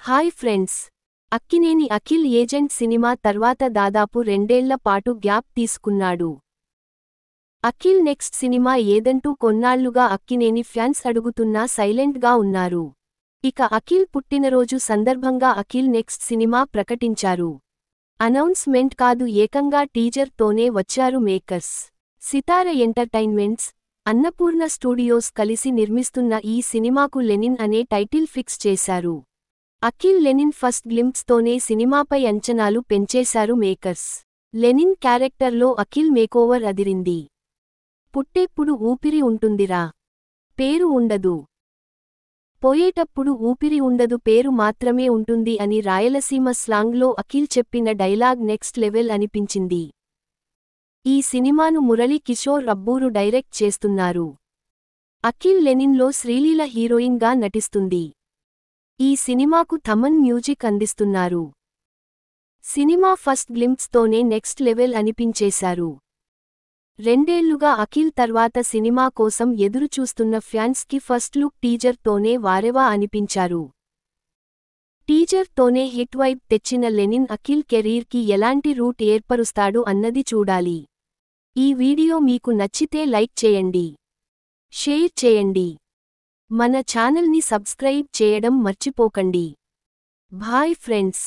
Hi friends. Akkineni Akhil agent cinema తర్వాత దాదాపు 2 ఏళ్ల పాటు గ్యాప్ తీసుకున్నాడు. అఖిల్ నెక్స్ట్ సినిమా ఏదంటూ కొన్నాళ్లుగా అక్కినేని ఫ్యాన్స్ అడుగుతున్నా సైలెంట్ గా ఉన్నారు. ఇక అఖిల్ పుట్టినరోజు సందర్భంగా అఖిల్ నెక్స్ట్ సినిమా ప్రకటించారు. అనౌన్స్మెంట్ కాదు, ఏకంగా టీజర్ తోనే వచ్చారు makers. Sithara entertainments, Annapurna studios కలిసి నిర్మిస్తున్న ఈ సినిమాకు లెనిన్ అనే టైటిల్ ఫిక్స్ చేశారు. అఖిల్ లెనిన్ ఫస్ట్ గ్లింప్స్ తోనే సినిమాపై అంచనాలు పెంచేశారు మేకర్స్. లెనిన్ క్యారెక్టర్లో అఖిల్ మేకోవర్ అదిరింది. పుట్టేప్పుడు ఊపిరి ఉంటుందిరా, పేరు ఉండదు. పోయేటప్పుడు ఊపిరి ఉండదు, పేరు మాత్రమే ఉంటుంది అని రాయలసీమ స్లాంగ్లో అఖిల్ చెప్పిన డైలాగ్ నెక్స్ట్ లెవెల్ అనిపించింది. ఈ సినిమాను మురళీ కిషోర్ అబ్బూరు డైరెక్ట్ చేస్తున్నారు. అఖిల్ లెనిన్లో శ్రీలీల హీరోయిన్ గా నటిస్తుంది. ఈ సినిమాకు థమన్ మ్యూజిక్ అందిస్తున్నారు. సినిమా ఫస్ట్ గ్లింప్స్ తోనే నెక్స్ట్ లెవెల్ అనిపించేశారు. 2 ఏళ్లుగా అఖిల్ తర్వాత సినిమా కోసం ఎదురుచూస్తున్న ఫ్యాన్స్ కి ఫస్ట్ లుక్ టీజర్ తోనే వారెవా అనిపించారు. టీజర్ తోనే హిట్ వైబ్ తెచ్చిన లెనిన్ అఖిల్ కెరీర్ కి ఎలాంటి రూట్ ఏర్పరుస్తాడు అన్నది చూడాలి. ఈ వీడియో మీకు నచ్చితే లైక్ చేయండి, షేర్ చేయండి. మన ఛానల్ని సబ్స్క్రైబ్ చేయడం మర్చిపోకండి. Bye friends.